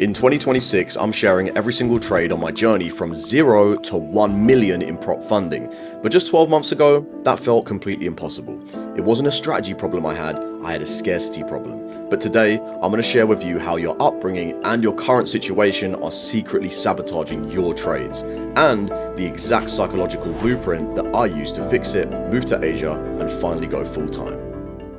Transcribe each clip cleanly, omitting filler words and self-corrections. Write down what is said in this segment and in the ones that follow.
In 2026, I'm sharing every single trade on my journey from 0 to 1 million in prop funding. But just 12 months ago, that felt completely impossible. It wasn't a strategy problem I had a scarcity problem. But today, I'm going to share with you how your upbringing and your current situation are secretly sabotaging your trades, and the exact psychological blueprint that I used to fix it, move to Asia, and finally go full-time.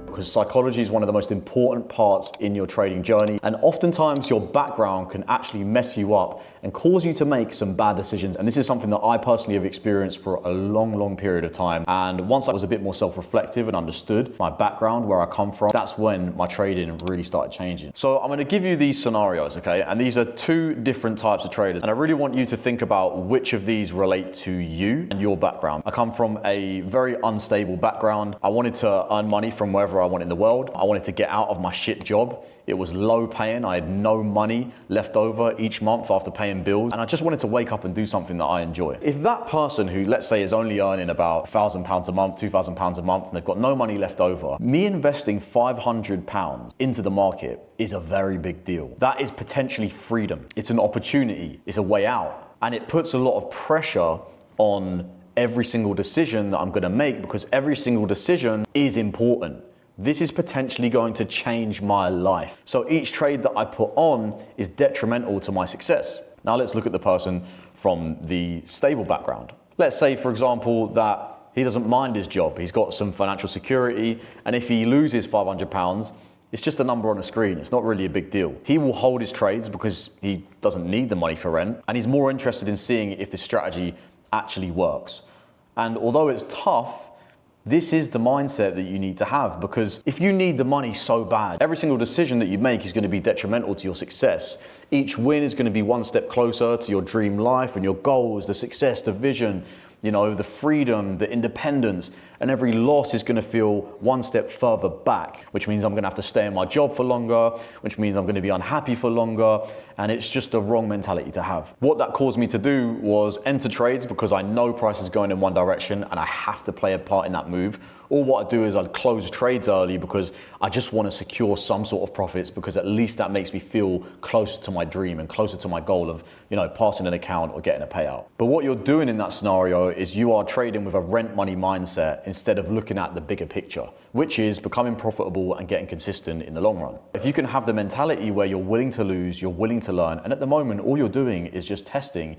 Because psychology is one of the most important parts in your trading journey, and oftentimes your background can actually mess you up and cause you to make some bad decisions. And this is something that I personally have experienced for a long period of time. And once I was a bit more self-reflective and understood my background, where I come from, that's when my trading really started changing. So I'm going to give you these scenarios, okay? And these are two different types of traders, and I really want you to think about which of these relate to you and your background. I come from a very unstable background. I wanted to earn money from wherever I wanted in the world. I wanted to get out of my shit job. It was low paying. I had no money left over each month after paying bills. And I just wanted to wake up and do something that I enjoy. If that person who, let's say, is only earning about £1,000 a month, £2,000 a month, and they've got no money left over, me investing £500 into the market is a very big deal. That is potentially freedom. It's an opportunity. It's a way out. And it puts a lot of pressure on every single decision that I'm going to make, because every single decision is important. This is potentially going to change my life. So each trade that I put on is detrimental to my success. Now let's look at the person from the stable background. Let's say, for example, that he doesn't mind his job. He's got some financial security, and if he loses £500, it's just a number on a screen. It's not really a big deal. He will hold his trades because he doesn't need the money for rent, and he's more interested in seeing if this strategy actually works. And although it's tough, this is the mindset that you need to have, because if you need the money so bad, every single decision that you make is going to be detrimental to your success. Each win is going to be one step closer to your dream life and your goals, the success, the vision, the freedom, the independence, and every loss is going to feel one step further back, which means I'm going to have to stay in my job for longer, which means I'm going to be unhappy for longer, and it's just the wrong mentality to have. What that caused me to do was enter trades because I know price is going in one direction and I have to play a part in that move. Or what I do is I'd close trades early because I just want to secure some sort of profits, because at least that makes me feel closer to my dream and closer to my goal of, passing an account or getting a payout. But what you're doing in that scenario is you are trading with a rent money mindset instead of looking at the bigger picture, which is becoming profitable and getting consistent in the long run. If you can have the mentality where you're willing to lose, you're willing to learn, and at the moment all you're doing is just testing,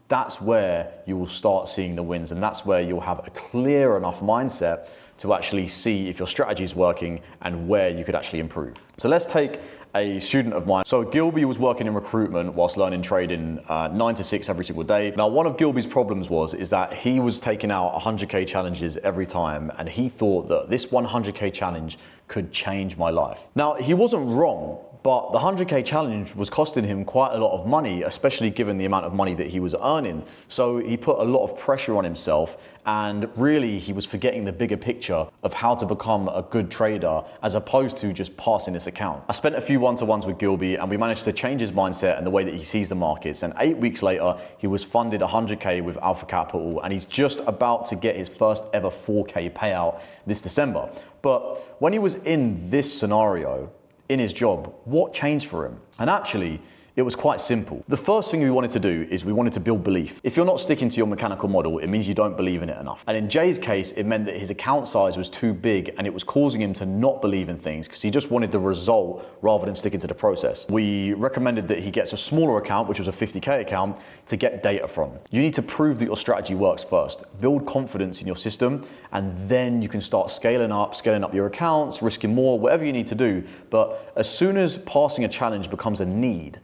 that's where you will start seeing the wins, and that's where you'll have a clear enough mindset to actually see if your strategy is working and where you could actually improve. So let's take a student of mine. So Gilby was working in recruitment whilst learning trading 9 to 6 every single day. Now, one of Gilby's problems is that he was taking out 100K challenges every time, and he thought that this 100K challenge could change my life. Now, he wasn't wrong, but the 100K challenge was costing him quite a lot of money, especially given the amount of money that he was earning. So he put a lot of pressure on himself, and really he was forgetting the bigger picture of how to become a good trader, as opposed to just passing this account. I spent a few one-to-ones with Gilby, and we managed to change his mindset and the way that he sees the markets. And 8 weeks later, he was funded 100K with Alpha Capital, and he's just about to get his first ever 4K payout this December. But when he was in this scenario, in his job, what changed for him? And actually, it was quite simple. The first thing we wanted to do is we wanted to build belief. If you're not sticking to your mechanical model, it means you don't believe in it enough. And in Jay's case, it meant that his account size was too big, and it was causing him to not believe in things because he just wanted the result rather than sticking to the process. We recommended that he gets a smaller account, which was a 50K account, to get data from. You need to prove that your strategy works first. Build confidence in your system, and then you can start scaling up your accounts, risking more, whatever you need to do. But as soon as passing a challenge becomes a need,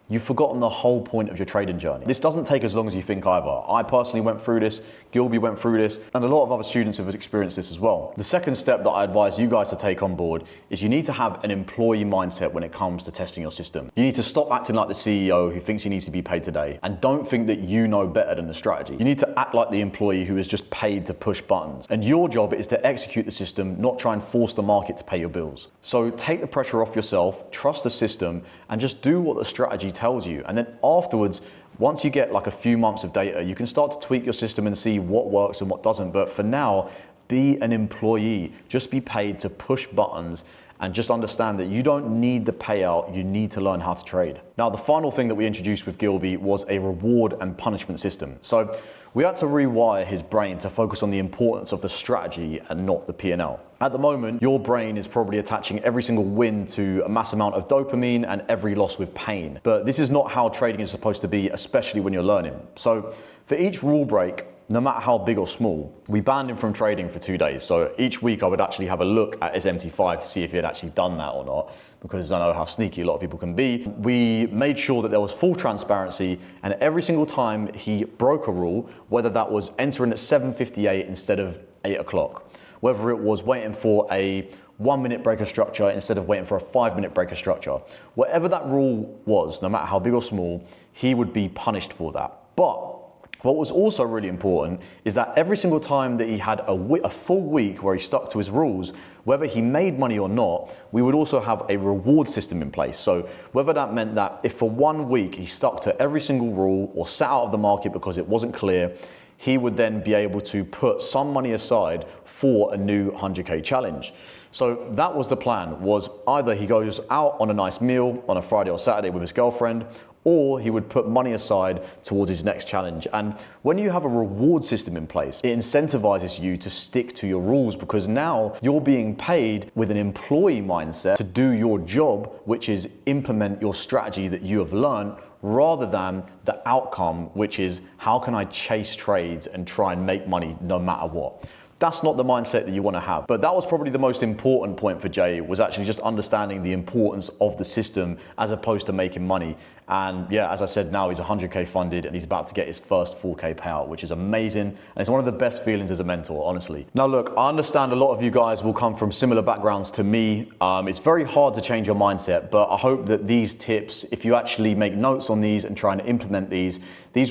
you've forgotten the whole point of your trading journey. This doesn't take as long as you think either. I personally went through this, Gilby went through this, and a lot of other students have experienced this as well. The second step that I advise you guys to take on board is you need to have an employee mindset when it comes to testing your system. You need to stop acting like the CEO who thinks he needs to be paid today, and don't think that you know better than the strategy. You need to act like the employee who is just paid to push buttons. And your job is to execute the system, not try and force the market to pay your bills. So take the pressure off yourself, trust the system, and just do what the strategy tells you. And then afterwards, once you get like a few months of data, you can start to tweak your system and see what works and what doesn't. But for now, be an employee. Just be paid to push buttons and just understand that you don't need the payout, you need to learn how to trade. Now, the final thing that we introduced with Gilby was a reward and punishment system. So we had to rewire his brain to focus on the importance of the strategy and not the P&L. At the moment, your brain is probably attaching every single win to a mass amount of dopamine and every loss with pain. But this is not how trading is supposed to be, especially when you're learning. So for each rule break, no matter how big or small, we banned him from trading for 2 days. So each week I would actually have a look at his MT5 to see if he had actually done that or not, because I know how sneaky a lot of people can be. We made sure that there was full transparency, and every single time he broke a rule, whether that was entering at 7:58 instead of 8 o'clock, whether it was waiting for a 1-minute breaker structure instead of waiting for a 5-minute breaker structure, whatever that rule was, no matter how big or small, he would be punished for that. But what was also really important is that every single time that he had a full week where he stuck to his rules, whether he made money or not, we would also have a reward system in place. So whether that meant that if for 1 week he stuck to every single rule or sat out of the market because it wasn't clear, he would then be able to put some money aside for a new 100K challenge. So that was the plan, was either he goes out on a nice meal on a Friday or Saturday with his girlfriend, or he would put money aside towards his next challenge. And when you have a reward system in place, it incentivizes you to stick to your rules, because now you're being paid with an employee mindset to do your job, which is implement your strategy that you have learned, rather than the outcome, which is how can I chase trades and try and make money no matter what. That's not the mindset that you want to have. But that was probably the most important point for Jay, was actually just understanding the importance of the system as opposed to making money. And yeah, as I said, now he's 100K funded and he's about to get his first 4K payout, which is amazing. And it's one of the best feelings as a mentor, honestly. Now look, I understand a lot of you guys will come from similar backgrounds to me. It's very hard to change your mindset, but I hope that these tips, if you actually make notes on these and try and implement these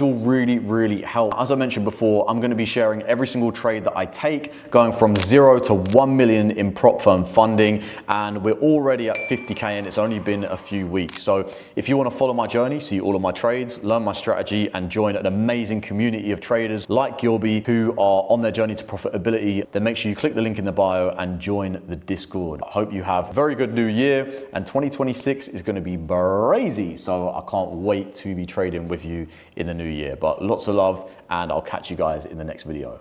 will really, really help. As I mentioned before, I'm gonna be sharing every single trade that I take, going from 0 to 1 million in prop firm funding. And we're already at 50K and it's only been a few weeks. So if you wanna follow my journey, see all of my trades, learn my strategy, and join an amazing community of traders like Gilby who are on their journey to profitability, then make sure you click the link in the bio and join the Discord. I hope you have a very good new year, and 2026 is going to be crazy. So I can't wait to be trading with you in the new year. But lots of love, and I'll catch you guys in the next video.